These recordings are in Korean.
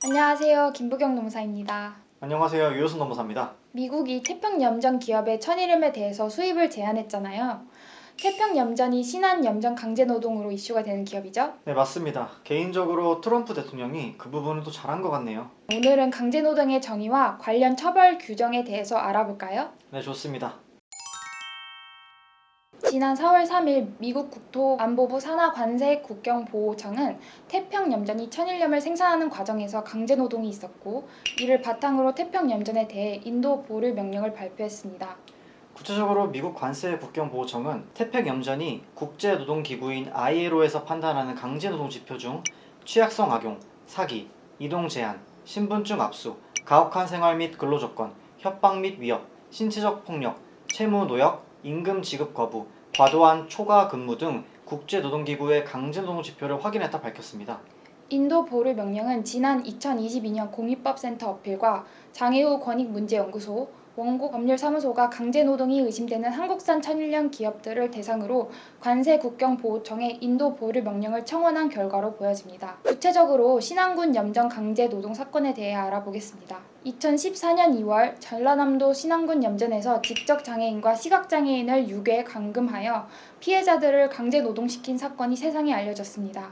안녕하세요. 김부경 노무사입니다. 안녕하세요. 유효순 노무사입니다. 미국이 태평염전 기업의 천일염에 대해서 수입을 제한했잖아요. 태평염전이 신한염전 강제노동으로 이슈가 되는 기업이죠. 네, 맞습니다. 개인적으로 트럼프 대통령이 그 부분을 또 잘한 것 같네요. 오늘은 강제노동의 정의와 관련 처벌 규정에 대해서 알아볼까요? 네, 좋습니다. 지난 4월 3일 미국 국토안보부 산하 관세국경보호청은 태평염전이 천일염을 생산하는 과정에서 강제노동이 있었고, 이를 바탕으로 태평염전에 대해 인도 보류 명령을 발표했습니다. 구체적으로 미국 관세국경보호청은 태평염전이 국제노동기구인 ILO에서 판단하는 강제노동 지표 중 취약성 악용, 사기, 이동 제한, 신분증 압수, 가혹한 생활 및 근로조건, 협박 및 위협, 신체적 폭력, 채무 노역, 임금 지급 거부, 과도한 초과 근무 등 국제노동기구의 강제노동 지표를 확인했다 밝혔습니다. 인도 보류 명령은 지난 2022년 공익법센터 어필과 장애우 권익문제연구소, 원고법률사무소가 강제노동이 의심되는 한국산 천일염 기업들을 대상으로 관세국경보호청에 인도 보류 명령을 청원한 결과로 보여집니다. 구체적으로 신안군 염전 강제노동 사건에 대해 알아보겠습니다. 2014년 2월 전라남도 신안군 염전에서 지적장애인과 시각장애인을 유괴 감금하여 피해자들을 강제노동시킨 사건이 세상에 알려졌습니다.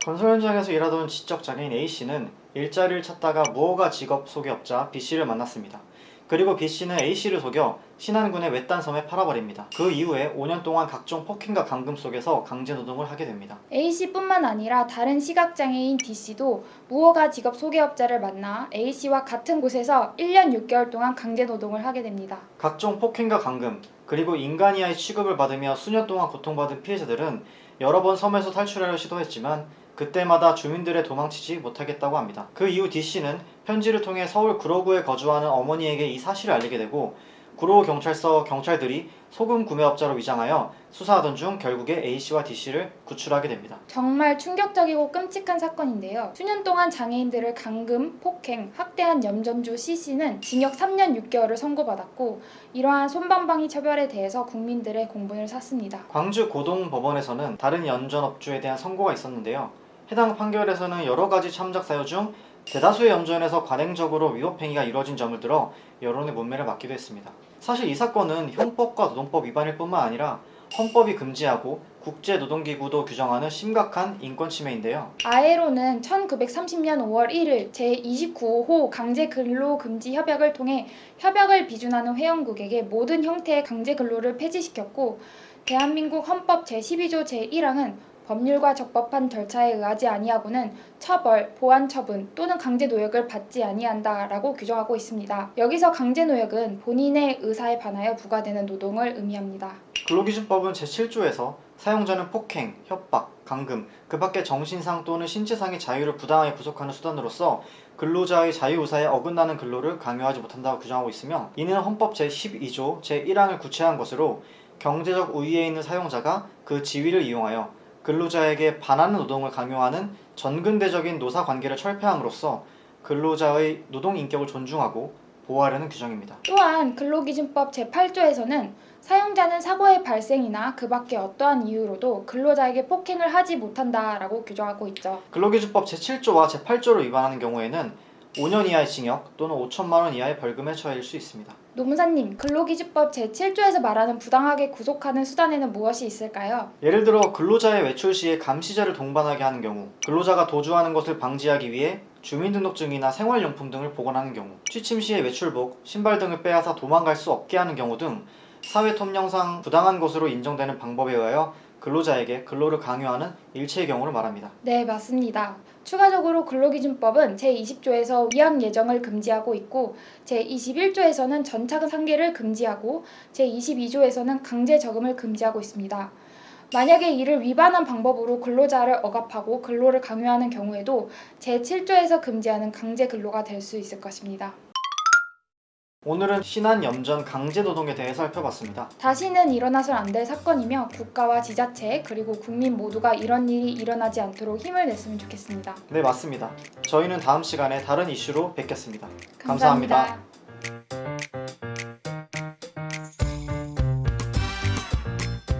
건설 현장에서 일하던 지적장애인 A씨는 일자리를 찾다가 무허가 직업 소개업자 B씨를 만났습니다. 그리고 B씨는 A씨를 속여 신안군의 외딴 섬에 팔아버립니다. 그 이후에 5년 동안 각종 폭행과 감금 속에서 강제노동을 하게 됩니다. A씨뿐만 아니라 다른 시각장애인 D씨도 무허가 직업 소개업자를 만나 A씨와 같은 곳에서 1년 6개월 동안 강제노동을 하게 됩니다. 각종 폭행과 감금, 그리고 인간이하의 취급을 받으며 수년 동안 고통받은 피해자들은 여러 번 섬에서 탈출하려 시도했지만 그때마다 주민들의 도망치지 못하겠다고 합니다. 그 이후 D씨는 편지를 통해 서울 구로구에 거주하는 어머니에게 이 사실을 알리게 되고, 구로구 경찰서 경찰들이 소금 구매업자로 위장하여 수사하던 중 결국에 A씨와 D씨를 구출하게 됩니다. 정말 충격적이고 끔찍한 사건인데요. 수년 동안 장애인들을 감금, 폭행, 학대한 염전주 C씨는 징역 3년 6개월을 선고받았고, 이러한 솜방망이 처벌에 대해서 국민들의 공분을 샀습니다. 광주 고동법원에서는 다른 염전업주에 대한 선고가 있었는데요. 해당 판결에서는 여러 가지 참작 사유 중 대다수의 염전에서 관행적으로 위법행위가 이루어진 점을 들어 여론의 문매를 맞기도 했습니다. 사실 이 사건은 형법과 노동법 위반일 뿐만 아니라 헌법이 금지하고 국제노동기구도 규정하는 심각한 인권침해인데요. ILO는 1930년 5월 1일 제29호 강제근로금지 협약을 통해 협약을 비준하는 회원국에게 모든 형태의 강제근로를 폐지시켰고, 대한민국 헌법 제12조 제1항은 법률과 적법한 절차에 의하지 아니하고는 처벌, 보완처분 또는 강제노역을 받지 아니한다라고 규정하고 있습니다. 여기서 강제노역은 본인의 의사에 반하여 부과되는 노동을 의미합니다. 근로기준법은 제7조에서 사용자는 폭행, 협박, 감금, 그 밖의 정신상 또는 신체상의 자유를 부당하게 구속하는 수단으로서 근로자의 자유의사에 어긋나는 근로를 강요하지 못한다고 규정하고 있으며, 이는 헌법 제12조 제1항을 구체한 것으로 경제적 우위에 있는 사용자가 그 지위를 이용하여 근로자에게 반하는 노동을 강요하는 전근대적인 노사관계를 철폐함으로써 근로자의 노동인격을 존중하고 보호하려는 규정입니다. 또한 근로기준법 제8조에서는 사용자는 사고의 발생이나 그 밖의 어떠한 이유로도 근로자에게 폭행을 하지 못한다라고 규정하고 있죠. 근로기준법 제7조와 제8조를 위반하는 경우에는 5년 이하의 징역 또는 5천만 원 이하의 벌금에 처해질 수 있습니다. 노무사님, 근로기준법 제7조에서 말하는 부당하게 구속하는 수단에는 무엇이 있을까요? 예를 들어 근로자의 외출 시에 감시자를 동반하게 하는 경우, 근로자가 도주하는 것을 방지하기 위해 주민등록증이나 생활용품 등을 보관하는 경우, 취침 시에 외출복, 신발 등을 빼앗아 도망갈 수 없게 하는 경우 등 사회통념상 부당한 것으로 인정되는 방법에 의하여 근로자에게 근로를 강요하는 일체의 경우를 말합니다. 네, 맞습니다. 추가적으로 근로기준법은 제20조에서 위약 예정을 금지하고 있고, 제21조에서는 전차 상계를 금지하고, 제22조에서는 강제 적응을 금지하고 있습니다. 만약에 이를 위반한 방법으로 근로자를 억압하고 근로를 강요하는 경우에도 제7조에서 금지하는 강제 근로가 될 수 있을 것입니다. 오늘은 신한염전 강제노동에 대해 살펴봤습니다. 다시는 일어나선 안 될 사건이며 국가와 지자체 그리고 국민 모두가 이런 일이 일어나지 않도록 힘을 냈으면 좋겠습니다. 네, 맞습니다. 저희는 다음 시간에 다른 이슈로 뵙겠습니다. 감사합니다.